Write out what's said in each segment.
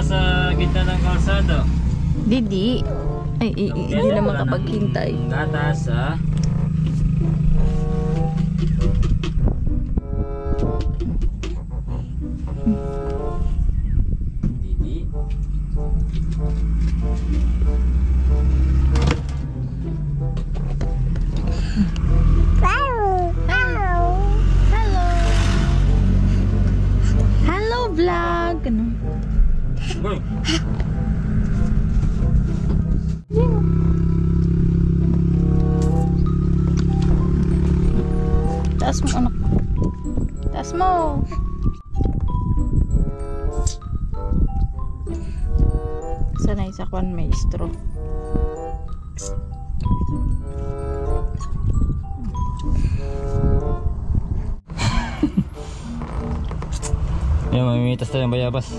sa gitna ng kalsada. Didi. Ay, hindi na makapaghintay. Gatas ha. Didi. Hello vlog. Ano? Boy. Taas mo anak. Taas mo. Sanay sa kwan maestro. Yan, mamimitas tayo ng bayabas.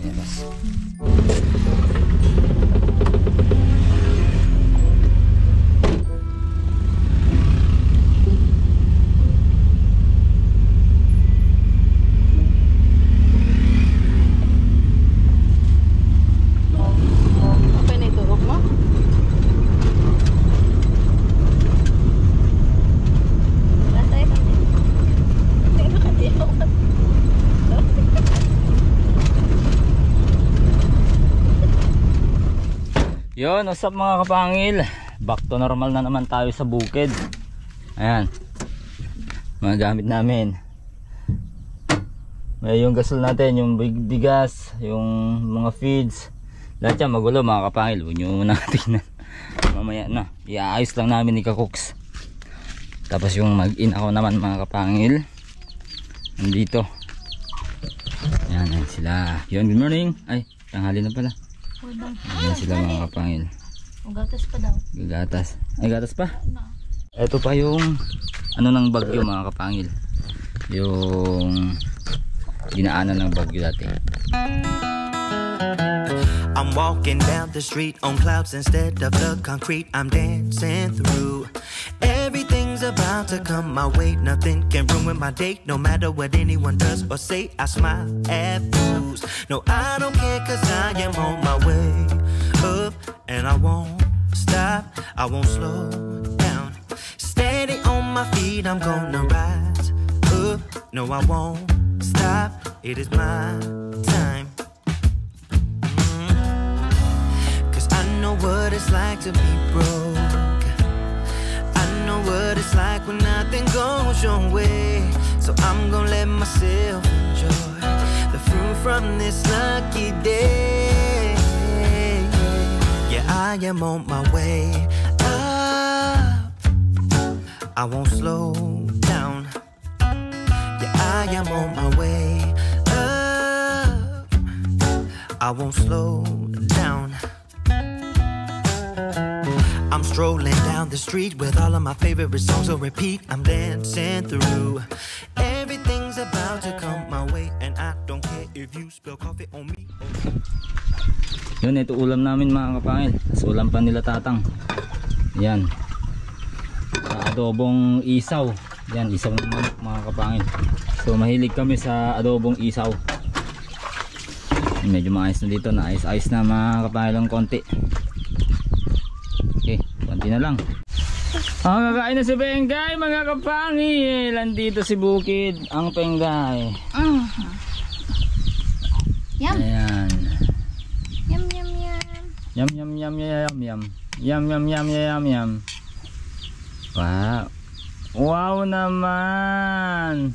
Bayabas. Okay na iturok mo? Yun, what's up mga kapangil? Back to normal na naman tayo sa bukid. Ayan, mga gamit namin. May yung gasol natin, yung bigas, yung mga feeds. Lahat yan magulo mga kapangil. Huwag nyo muna tingnan. Mamaya na, iaayos lang namin ni Kakuks. Tapos yung mag-in ako naman mga kapangil, nandito. Ayan, ayan sila. Yun, good morning. Ay, tanghali na pala. Ayan sila mga kapangil. Gatas pa daw. Gatas. Ay, gatas pa? Ito pa yung ano ng bagyo mga kapangil. Yung dinaanan ng bagyo dati. I'm walking down the street on clouds instead of the concrete I'm dancing through. Everything's about to come my way. Nothing can ruin my day. No matter what anyone does or say, I smile at fools. No, I don't care cause I am on my way up. And I won't stop, I won't slow down. Steady on my feet, I'm gonna rise up. No, I won't stop, it is my time. I know what it's like to be broke. I know what it's like when nothing goes your way. So I'm gonna let myself enjoy the fruit from this lucky day. Yeah, I am on my way up. I won't slow down. Yeah, I am on my way up. I won't slow down. I'm strolling down the street with all of my favorite songs on repeat. I'm dancing through. Everything's about to come my way, and I don't care if you spill coffee on me. Yun, ito ulam namin mga kapangil. Sa ulam pa nila tatang. Yan. Sa adobong isaw. Yan, isaw ng manok mga kapangil. So mahilig kami sa adobong isaw. Medyo maayos na dito. Naayos-ayos na mga kapangil ng konti. Okay, konti na lang. Kakain na si Pengay mga kapangil. Nandito si Bukid ang Pengay. Yum. Ayan. Yum yum yum. Yum yum yum yum yum. Yum yum yum yum yum. Wow. Wow naman.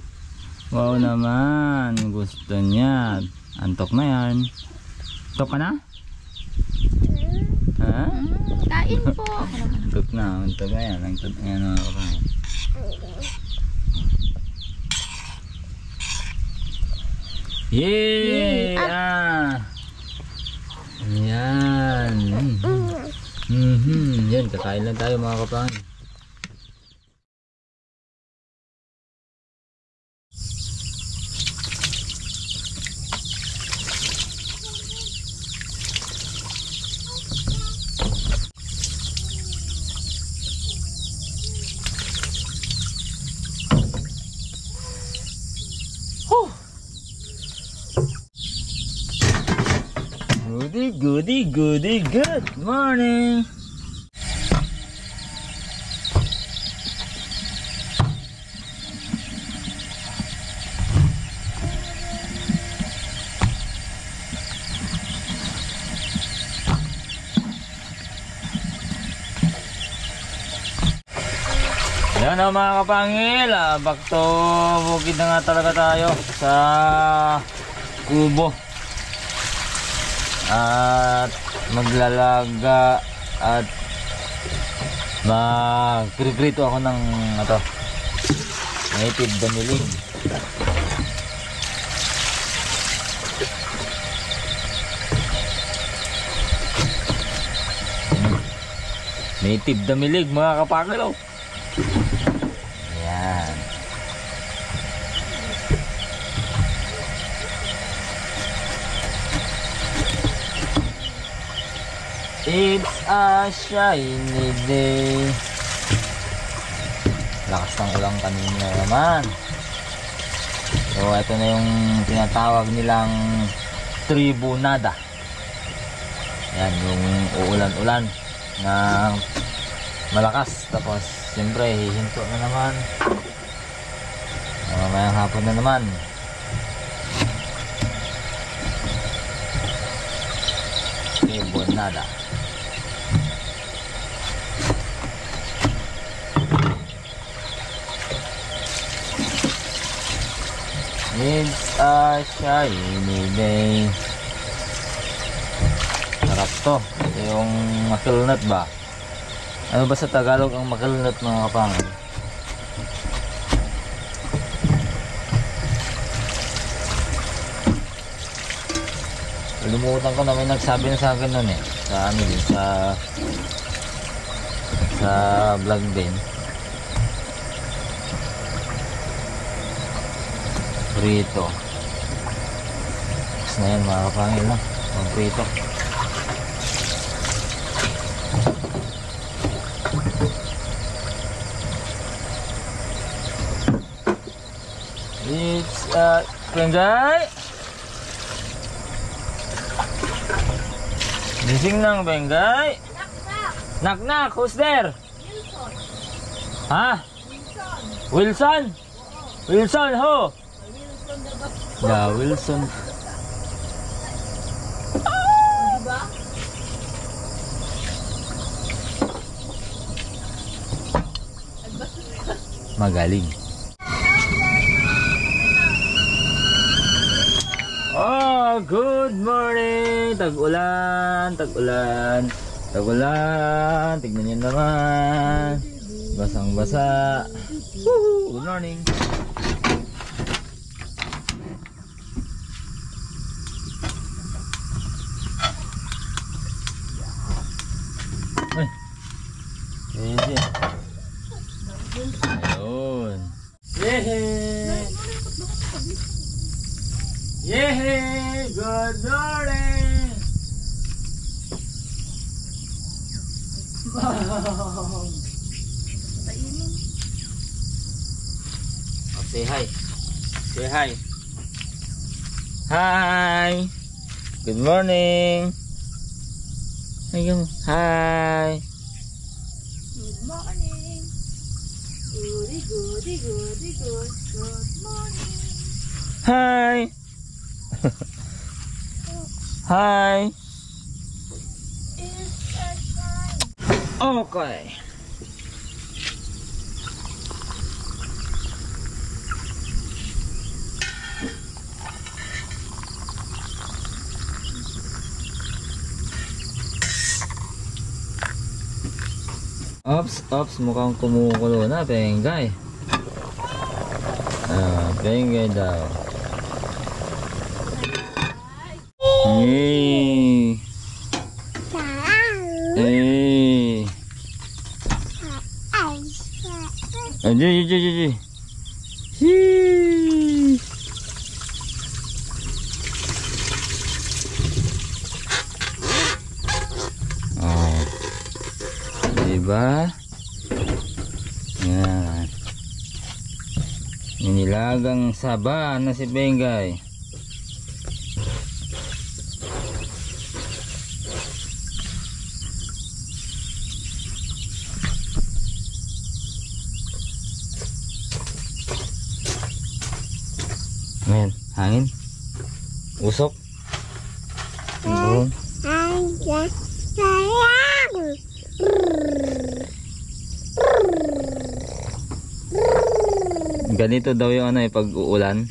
Wow naman. Gusto niya. Antok na yan. Antok ka na? Ha? Kain po. Antok na. Antok na yan. Antok na yan mga kapangil. Yay! Yan. Yan, kakain lang tayo mga kapangil. Good morning. Yan o mga kapangil, back to bukid na nga talaga tayo sa kubo at maglalaga at magpriprito ako ng native damilig. Native damilig mga kapangil. Yan. It's a shiny day. Lakas ng ulang kanina naman. So ito na yung tinatawag nilang tribunada. Yan yung uulan-ulan na malakas. Tapos siyempre hihinto na naman. Mamayang hapon na naman. Tribunada. It's a shiny day. Sarap to. Yung makilnut ba? Ano ba sa Tagalog ang makilnut mga kapangil? Lumutan ko na may nagsabi na sa akin nun eh. Sa ano din, sa vlog din. Prito. Tapos na yan mga kapangil na. Ang prito. It's a Benggay. Gising ng Benggay. Knock knock. Who's there? Wilson. Ha? Wilson? Wilson who? Yeah, Wilson. Magaling. Oh, good morning. Tag-ulan, tag-ulan, tag-ulan. Tignan niyo naman. Basang-basa. Good morning. Ay. Easy. Ayun. Yehey! Yehey! Good morning! Wow! Oh, say hi. Say hi. Hi! Good morning! Ayun. Hi! Good morning. Good morning. Hi! Hi! It's a time. Okay. Ops, mukhang kumukulo na, Benggay. Benggay daw. Hey. Hey. Aji. Hee. Oh. Diba? Yan. Nilagang saba na si Benggay. Hangin? Usok? Bro. Ganito daw yung ano pag uulan.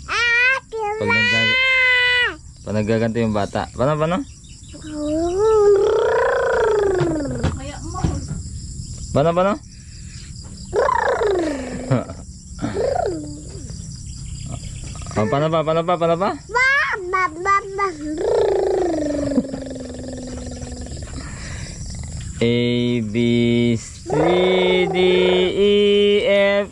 Pag nagaganto yung bata. Paano? Kaya mo. Paano? Paano pa? A, B, C, D, E, F.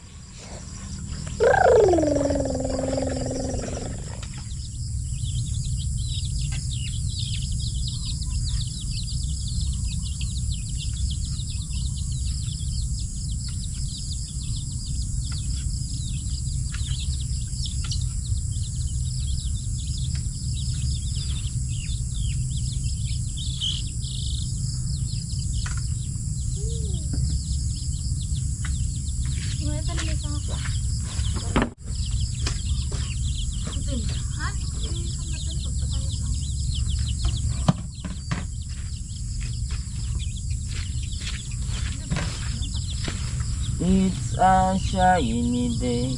It's a shiny day.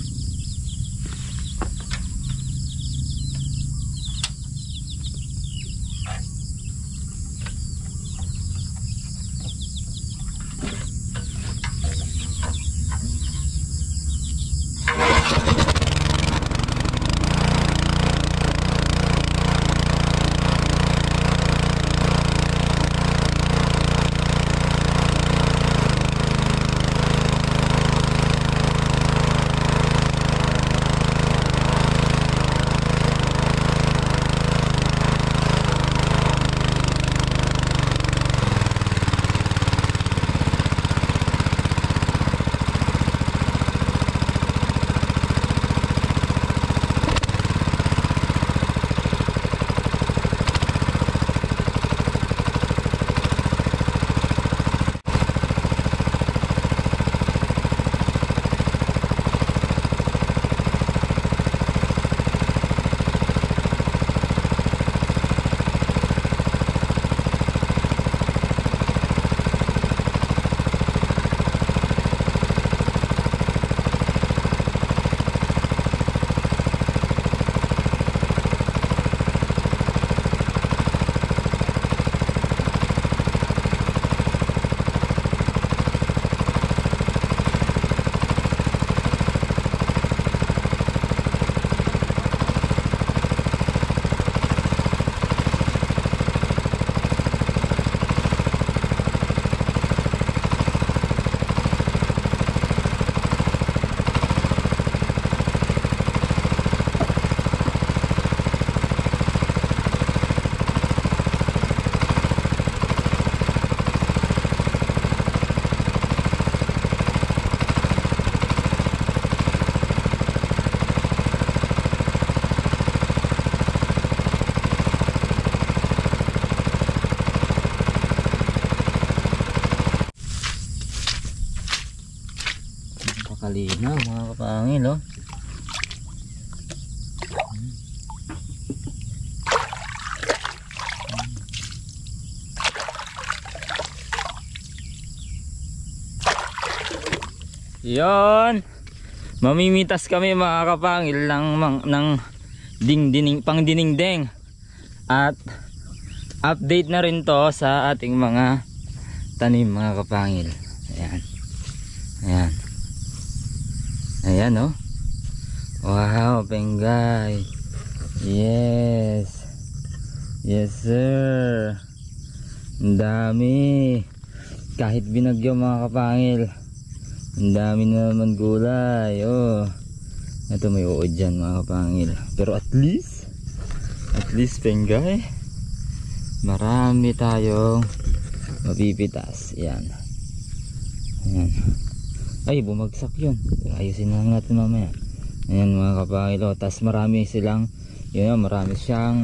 Kalinaw mga kapangil, oh. Yon, mamimitas kami mga kapangil ng pang diningding, at update na rin to sa ating mga tanim mga kapangil. Ayan, oh. Wow, penggay. Yes sir. Ang dami. Kahit binagyo mga kapangil, ang dami na naman gulay. Oh, ito may uod dyan mga kapangil. Pero at least penggay, marami tayong mapipitas. Ayan. Ay, bumagsak yun. Ayusin na lang natin mamaya. Ayan mga kapangil. Tapos marami siyang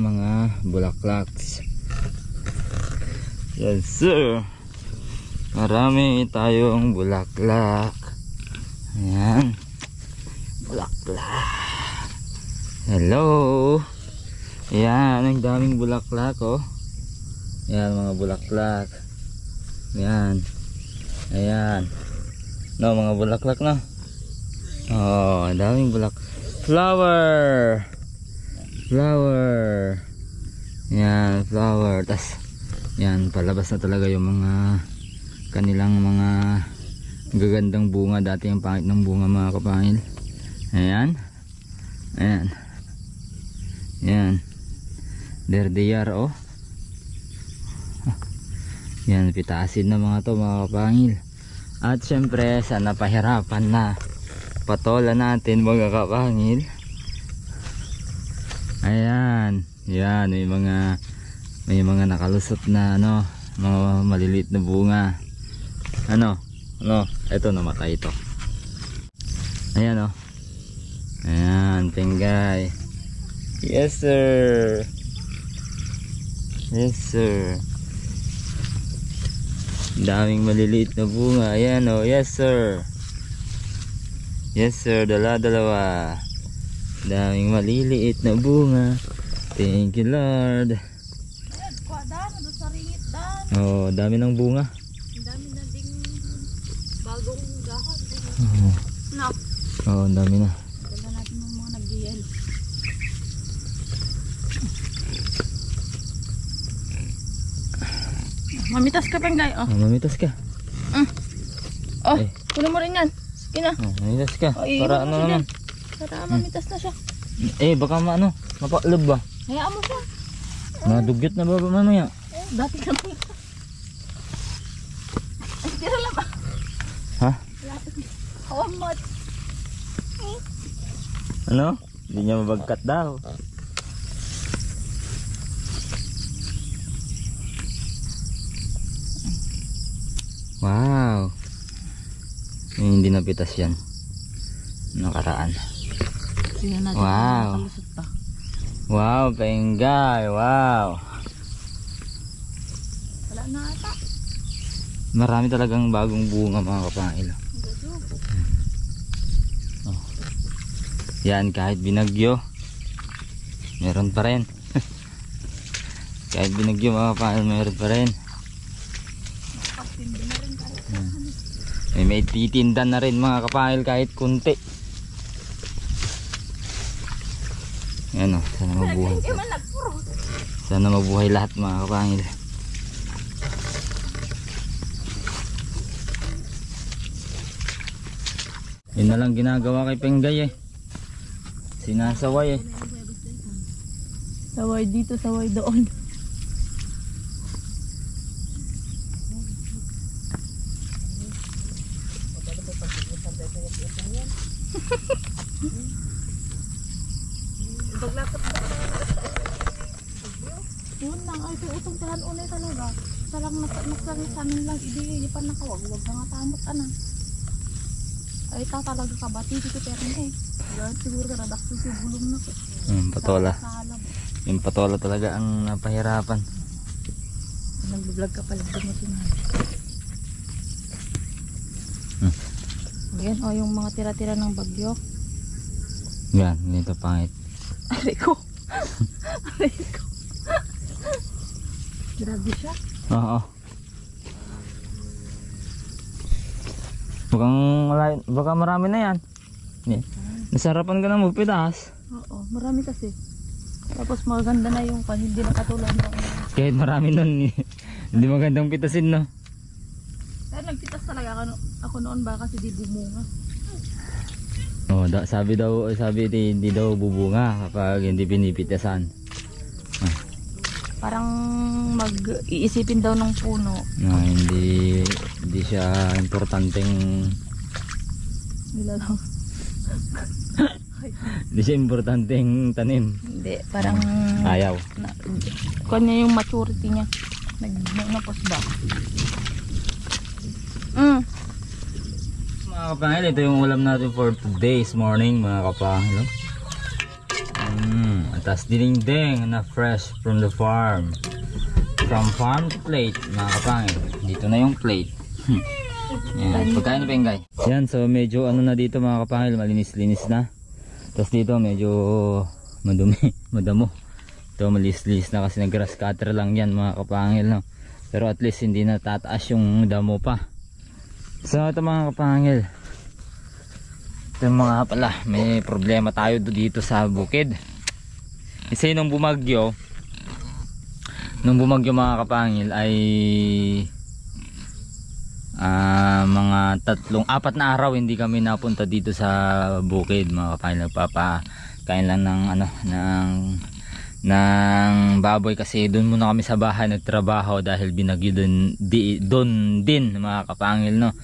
mga bulaklaks. Yes sir, marami tayong bulaklak. Ayan, bulaklak. Hello. Ayan, ang daming bulaklak oh. Ayan mga bulaklak. Ayan. Ayan. No, mga bulaklak no. Oh, ang daming bulak. Flower. Flower. Ayan, flower. Tas, ayan, palabas na talaga yung mga kanilang mga gagandang bunga. Dati yung pangit ng bunga mga kapangil. Ayan. Ayan. Ayan. There they are oh. Yan, pitasin na mga to mga kapangil. At syempre sa napahirapan na patola natin mga kapangil. Ayan. Yan, may mga nakalusot na ano, mga maliliit na bunga. Ano, ito namatay ito. Ayan oh. Ayan, penggay. Yes sir. Yes sir. Daming maliliit na bunga. Ayan oh, yes sir. Yes sir, dalawa. Daming maliliit na bunga. Thank you Lord. Ayan, kuwadan, doon sa ringit dan. Oh, dami ng bunga. Ang dami na ding bagong gahon. Oh, No, oh ang dami na. dala natin yung mga nag-DL. Mamitas ka Penggay, oh. Oh, mamitas ka. Oh, Eh. kunin mo rin yan. Sige na. Oh, mamitas ka. Oh, iiwan Para mo ano siya naman. dyan. Para mamitas na siya. Baka mapaklob ba? Hayaan mo siya. Madugyot na ba mamaya? Dati ka lang. Ay, tira lang ba? Ha? Hawan mo. Ano? Hindi niya mabagkat daw. Wow. Hindi napitas yan. Nakaraan. Tingnan natin. Wow. Kalusot pa. Wow, penggay. Wow. Wala na ata. Marami talagang bagong bunga mga kapangil. Oh. Yan, kahit binagyo, meron pa rin. Kahit binagyo mga kapangil, meron pa rin. Pagtindi na rin kahit. May titinda na rin mga kapangil kahit kunti. Yan o, sana mabuhay. Hindi man nagpuro. Sana mabuhay lahat mga kapangil. Yun na lang ginagawa kay Penggay eh. Sinasaway eh. Saway dito, saway doon. Paglakot na. Yun lang, ay itong tahan unay talaga. Salang nagsarang sa amin lang, hindi pa nakawag-wag na nga tamot anang. Ay ta talaga kabati dito pero eh. Dahil siguro ka nadakso yung gulong na ko. Patola. Sa alam. Yung patola talaga ang napahirapan. Nag-vlog ka pala dito mo Ayan, o yung mga tira-tira ng bagyo. Yan, ganito pangit. Aray ko. Aray ko. Grabe siya. Oo. Baka marami na yan. Yeah. Nasarapan ka na mo pitas. Oo, marami kasi. Tapos maganda na yung hindi na katulad ng Kahit marami nun, hindi magandang pitasin no. Pero nagpitas talaga ako noon ba kasi di bumunga. Oh, sabi hindi daw bubunga kapag hindi pinipitasan. Parang mag-iisipin daw ng puno. No, hindi siya importanteng Nila lang. hindi siya importanteng tanim. Hindi, parang Ayaw. kanya yung maturity niya. Nagpos ba? Mga kapangil, ito yung ulam natin for today's morning mga kapangil. Atas dinding na fresh from the farm. From farm to plate mga kapangil. Dito na yung plate. Yan, pagkain na Penggay. Yan, so medyo ano na dito mga kapangil, malinis-linis na. Tapos dito medyo madumi, madamo. Ito malis-lis na kasi nag-grass cutter lang yan mga kapangil, no? Pero at least hindi na tataas yung damo pa. So ito mga kapangil, ito mga pala, may problema tayo dito sa bukid. Kasi nung bumagyo mga kapangil ay mga 4 na araw hindi kami napunta dito sa bukid mga kapangil. Nagpapakain lang ng ng baboy kasi doon muna kami sa bahay nagtrabaho dahil binagyo doon din mga kapangil, no?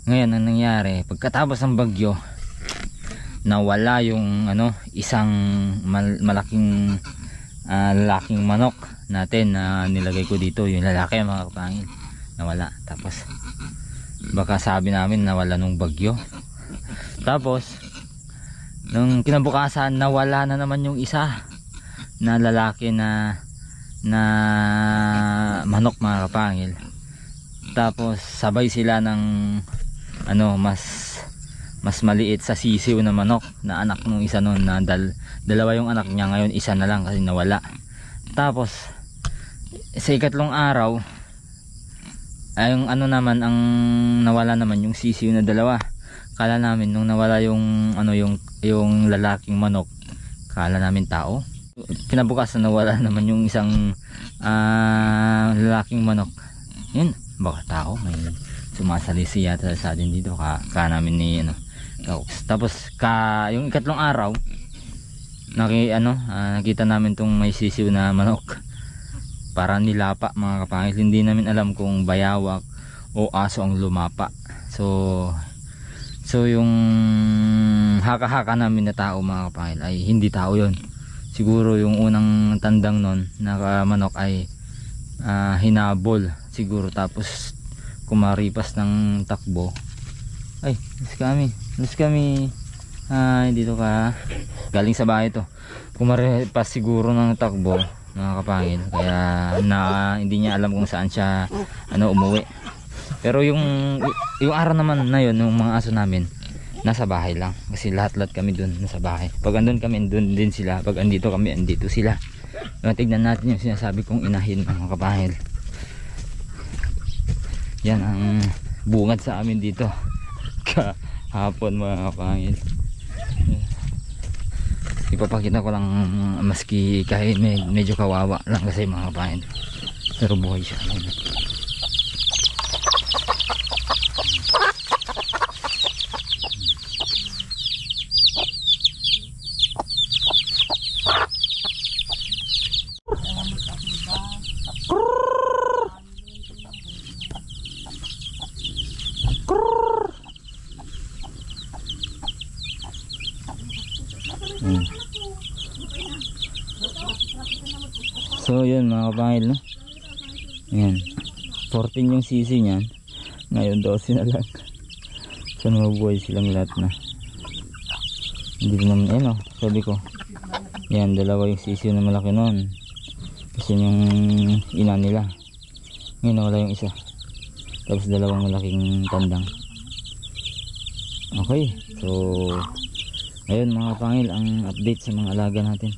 Ngayon ang nangyari, pagkatapos ng bagyo nawala yung isang malaking lalaking manok natin na nilagay ko dito, yung lalaki mga kapangil, nawala. Tapos baka sabi namin nawala nung bagyo. Tapos nung kinabukasan nawala na naman yung isa na lalaki na manok mga kapangil. Tapos sabay sila ng mas maliit sa sisiw na manok na anak nung isa nun, na dalawa yung anak niya, ngayon isa na lang kasi nawala. Tapos sa ikatlong araw ay yung naman ang nawala naman yung sisiw na dalawa. Kala namin nung nawala yung yung lalaking manok, kala namin tao. Kinabukasan nawala naman yung isang lalaking manok. Yun, baka tao, may sumasalisi yata sa atin dito ka namin ni tapos yung ikatlong araw nakita namin tong may sisiw na manok, para nilapa mga kapangil. Hindi namin alam kung bayawak o aso ang lumapa. So yung haka-haka namin na tao mga kapangil ay hindi tao yon. Siguro yung unang tandang nun na manok ay hinabol siguro, tapos kumaripas ng takbo. Ay, alis kami dito ka, galing sa bahay to. Kumaripas siguro ng takbo mga kapangil, kaya hindi niya alam kung saan siya umuwi. Pero yung araw naman na yun, yung mga aso namin nasa bahay lang, kasi lahat kami dun nasa bahay. Pag andun kami, andun din sila. Pag andito kami, andito sila. Tignan natin yung sinasabi kong inahin mga kapangil. Yan ang bungad sa amin dito kahapon mga kapangil. Ipapakita ko lang, maski kahit medyo kawawa lang kasi mga kapangil, pero buhay siya. So yun mga kapangil, no? Yan, 14 yung sisi niyan, ngayon 12 na lang. So mabuhay silang lahat na. Hindi naman sabi ko yan, dalawa yung sisi na malaki noon kasi yung ina nila. Ngayon nawala yung isa, tapos dalawang malaking tandang. Okay, so ayun mga kapangil ang update sa mga alaga natin.